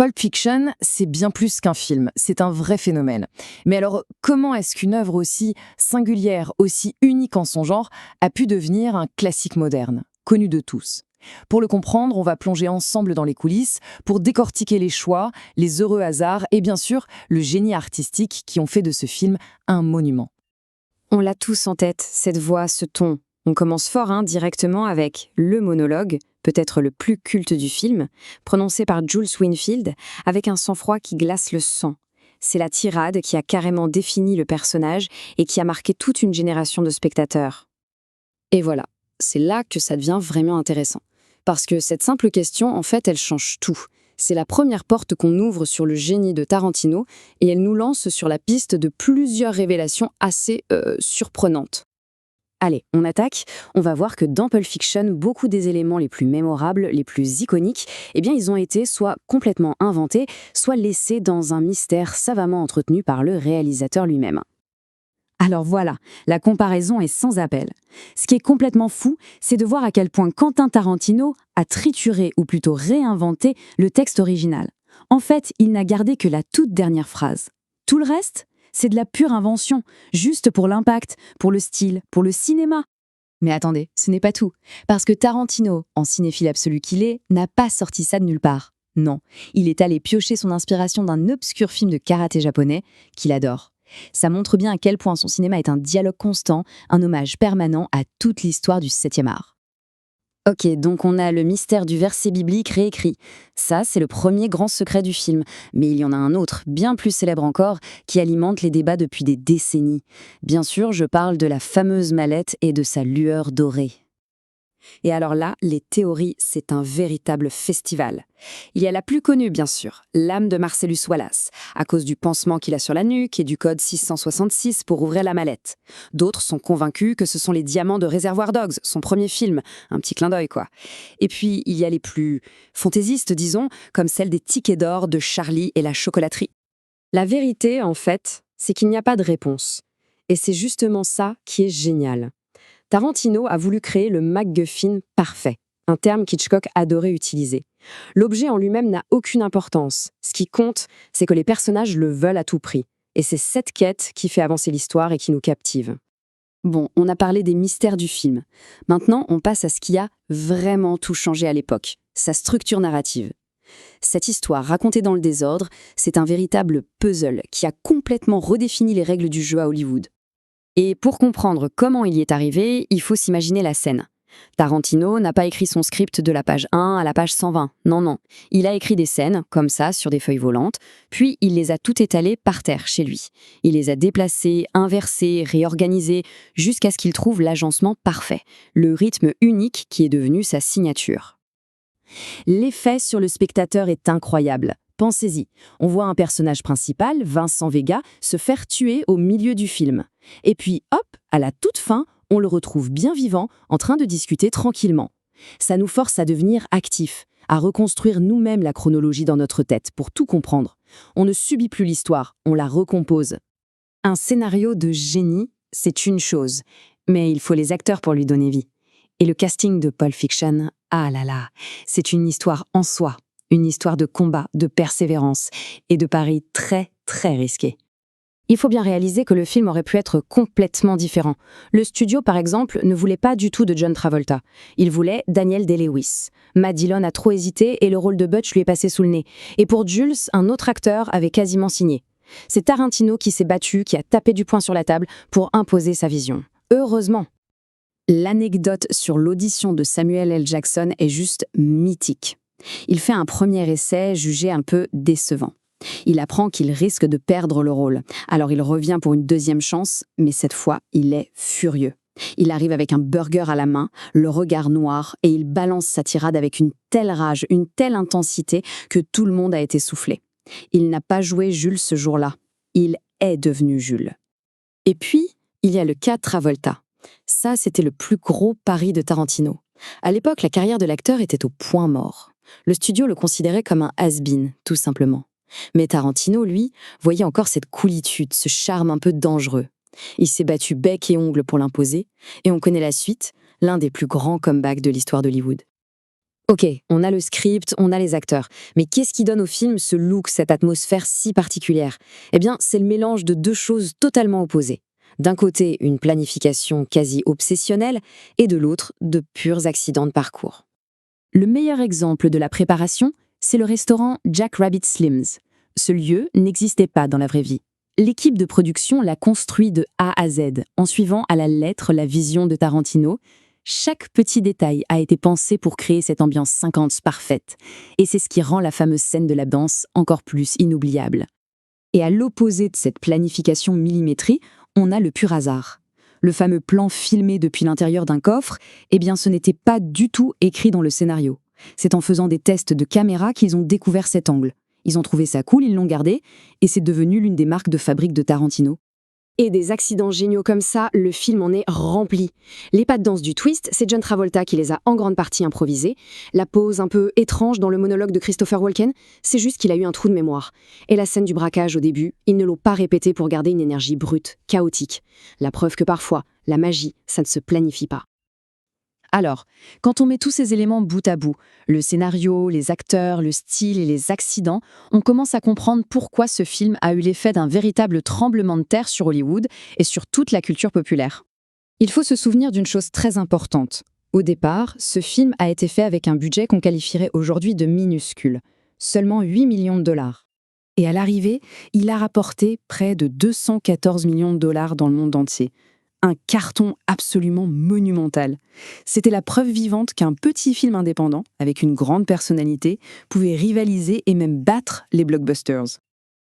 Pulp Fiction, c'est bien plus qu'un film, c'est un vrai phénomène. Mais alors, comment est-ce qu'une œuvre aussi singulière, aussi unique en son genre, a pu devenir un classique moderne, connu de tous? Pour le comprendre, on va plonger ensemble dans les coulisses pour décortiquer les choix, les heureux hasards et bien sûr le génie artistique qui ont fait de ce film un monument. On l'a tous en tête, cette voix, ce ton. On commence fort, directement avec le monologue, peut-être le plus culte du film, prononcé par Jules Winfield, avec un sang-froid qui glace le sang. C'est la tirade qui a carrément défini le personnage et qui a marqué toute une génération de spectateurs. Et voilà, c'est là que ça devient vraiment intéressant. Parce que cette simple question, en fait, elle change tout. C'est la première porte qu'on ouvre sur le génie de Tarantino et elle nous lance sur la piste de plusieurs révélations assez surprenantes. Allez, on attaque. On va voir que dans Pulp Fiction, beaucoup des éléments les plus mémorables, les plus iconiques, eh bien, ils ont été soit complètement inventés, soit laissés dans un mystère savamment entretenu par le réalisateur lui-même. Alors voilà, la comparaison est sans appel. Ce qui est complètement fou, c'est de voir à quel point Quentin Tarantino a trituré, ou plutôt réinventé, le texte original. En fait, il n'a gardé que la toute dernière phrase. Tout le reste, c'est de la pure invention, juste pour l'impact, pour le style, pour le cinéma. Mais attendez, ce n'est pas tout. Parce que Tarantino, en cinéphile absolu qu'il est, n'a pas sorti ça de nulle part. Non, il est allé piocher son inspiration d'un obscur film de karaté japonais qu'il adore. Ça montre bien à quel point son cinéma est un dialogue constant, un hommage permanent à toute l'histoire du 7e art. Ok, donc on a le mystère du verset biblique réécrit. Ça, c'est le premier grand secret du film. Mais il y en a un autre, bien plus célèbre encore, qui alimente les débats depuis des décennies. Bien sûr, je parle de la fameuse mallette et de sa lueur dorée. Et alors là, les théories, c'est un véritable festival. Il y a la plus connue, bien sûr, l'âme de Marcellus Wallace, à cause du pansement qu'il a sur la nuque et du code 666 pour ouvrir la mallette. D'autres sont convaincus que ce sont les diamants de Reservoir Dogs, son premier film. Un petit clin d'œil, quoi. Et puis, il y a les plus fantaisistes, disons, comme celle des tickets d'or de Charlie et la chocolaterie. La vérité, en fait, c'est qu'il n'y a pas de réponse. Et c'est justement ça qui est génial. Tarantino a voulu créer le MacGuffin parfait, un terme qu'Hitchcock adorait utiliser. L'objet en lui-même n'a aucune importance. Ce qui compte, c'est que les personnages le veulent à tout prix. Et c'est cette quête qui fait avancer l'histoire et qui nous captive. Bon, on a parlé des mystères du film. Maintenant, on passe à ce qui a vraiment tout changé à l'époque, sa structure narrative. Cette histoire racontée dans le désordre, c'est un véritable puzzle qui a complètement redéfini les règles du jeu à Hollywood. Et pour comprendre comment il y est arrivé, il faut s'imaginer la scène. Tarantino n'a pas écrit son script de la page 1 à la page 120. Non, non. Il a écrit des scènes, comme ça, sur des feuilles volantes, puis il les a toutes étalées par terre, chez lui. Il les a déplacées, inversées, réorganisées, jusqu'à ce qu'il trouve l'agencement parfait, le rythme unique qui est devenu sa signature. L'effet sur le spectateur est incroyable. Pensez-y, on voit un personnage principal, Vincent Vega, se faire tuer au milieu du film. Et puis, hop, à la toute fin, on le retrouve bien vivant, en train de discuter tranquillement. Ça nous force à devenir actifs, à reconstruire nous-mêmes la chronologie dans notre tête pour tout comprendre. On ne subit plus l'histoire, on la recompose. Un scénario de génie, c'est une chose, mais il faut les acteurs pour lui donner vie. Et le casting de Pulp Fiction, ah là là, c'est une histoire en soi. Une histoire de combat, de persévérance et de paris très, très risqués. Il faut bien réaliser que le film aurait pu être complètement différent. Le studio, par exemple, ne voulait pas du tout de John Travolta. Il voulait Daniel Day-Lewis. Matt Dillon a trop hésité et le rôle de Butch lui est passé sous le nez. Et pour Jules, un autre acteur avait quasiment signé. C'est Tarantino qui s'est battu, qui a tapé du poing sur la table pour imposer sa vision. Heureusement. L'anecdote sur l'audition de Samuel L. Jackson est juste mythique. Il fait un premier essai jugé un peu décevant. Il apprend qu'il risque de perdre le rôle. Alors il revient pour une deuxième chance, mais cette fois, il est furieux. Il arrive avec un burger à la main, le regard noir, et il balance sa tirade avec une telle rage, une telle intensité que tout le monde a été soufflé. Il n'a pas joué Jules ce jour-là. Il est devenu Jules. Et puis, il y a le cas Travolta. Ça, c'était le plus gros pari de Tarantino. À l'époque, la carrière de l'acteur était au point mort. Le studio le considérait comme un has-been, tout simplement. Mais Tarantino, lui, voyait encore cette coolitude, ce charme un peu dangereux. Il s'est battu bec et ongles pour l'imposer, et on connaît la suite, l'un des plus grands comebacks de l'histoire d'Hollywood. Ok, on a le script, on a les acteurs. Mais qu'est-ce qui donne au film ce look, cette atmosphère si particulière? Eh bien, c'est le mélange de deux choses totalement opposées. D'un côté, une planification quasi obsessionnelle, et de l'autre, de purs accidents de parcours. Le meilleur exemple de la préparation, c'est le restaurant Jack Rabbit Slims. Ce lieu n'existait pas dans la vraie vie. L'équipe de production l'a construit de A à Z, en suivant à la lettre la vision de Tarantino. Chaque petit détail a été pensé pour créer cette ambiance 50 parfaite. Et c'est ce qui rend la fameuse scène de la danse encore plus inoubliable. Et à l'opposé de cette planification millimétrée, on a le pur hasard. Le fameux plan filmé depuis l'intérieur d'un coffre, eh bien ce n'était pas du tout écrit dans le scénario. C'est en faisant des tests de caméra qu'ils ont découvert cet angle. Ils ont trouvé ça cool, ils l'ont gardé, et c'est devenu l'une des marques de fabrique de Tarantino. Et des accidents géniaux comme ça, le film en est rempli. Les pas de danse du twist, c'est John Travolta qui les a en grande partie improvisés. La pause un peu étrange dans le monologue de Christopher Walken, c'est juste qu'il a eu un trou de mémoire. Et la scène du braquage au début, ils ne l'ont pas répétée pour garder une énergie brute, chaotique. La preuve que parfois, la magie, ça ne se planifie pas. Alors, quand on met tous ces éléments bout à bout, le scénario, les acteurs, le style et les accidents, on commence à comprendre pourquoi ce film a eu l'effet d'un véritable tremblement de terre sur Hollywood et sur toute la culture populaire. Il faut se souvenir d'une chose très importante. Au départ, ce film a été fait avec un budget qu'on qualifierait aujourd'hui de minuscule, seulement 8 millions de dollars. Et à l'arrivée, il a rapporté près de 214 millions de dollars dans le monde entier. Un carton absolument monumental. C'était la preuve vivante qu'un petit film indépendant, avec une grande personnalité, pouvait rivaliser et même battre les blockbusters.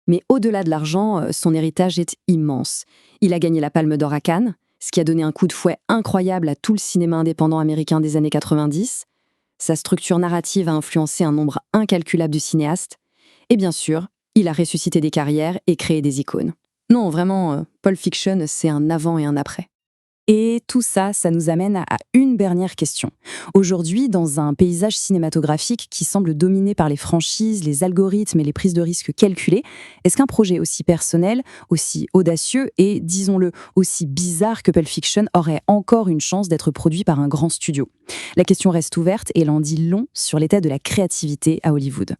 Mais au-delà de l'argent, son héritage est immense. Il a gagné la Palme d'Or à Cannes, ce qui a donné un coup de fouet incroyable à tout le cinéma indépendant américain des années 90. Sa structure narrative a influencé un nombre incalculable de cinéastes. Et bien sûr, il a ressuscité des carrières et créé des icônes. Non, vraiment, Pulp Fiction, c'est un avant et un après. Et tout ça, ça nous amène à une dernière question. Aujourd'hui, dans un paysage cinématographique qui semble dominé par les franchises, les algorithmes et les prises de risques calculées, est-ce qu'un projet aussi personnel, aussi audacieux et, disons-le, aussi bizarre que Pulp Fiction aurait encore une chance d'être produit par un grand studio? La question reste ouverte et elle en dit long sur l'état de la créativité à Hollywood.